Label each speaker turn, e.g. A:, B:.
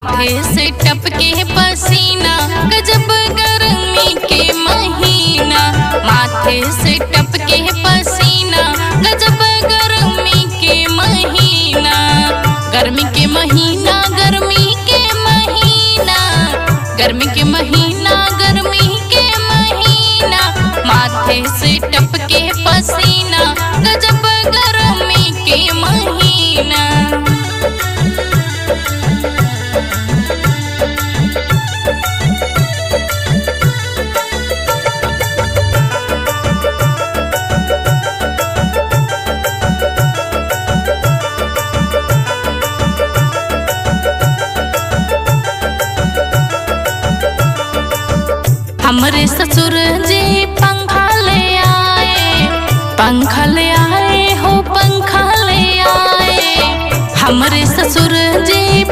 A: माथे से टपके पसीना, गजब गर्मी के महीना। माथे से टपके पसीना, गजब गर्मी के महीना। गर्मी के महीना, गर्मी के महीना, गर्मी के महीना, गर्मी के महीना। माथे से टपके पसीना, गजब गर्मी के महीना। हमरे ससुर जी पंखा ले आए, पंखा ले आए हो, पंखा ले आए। हमरे ससुर जी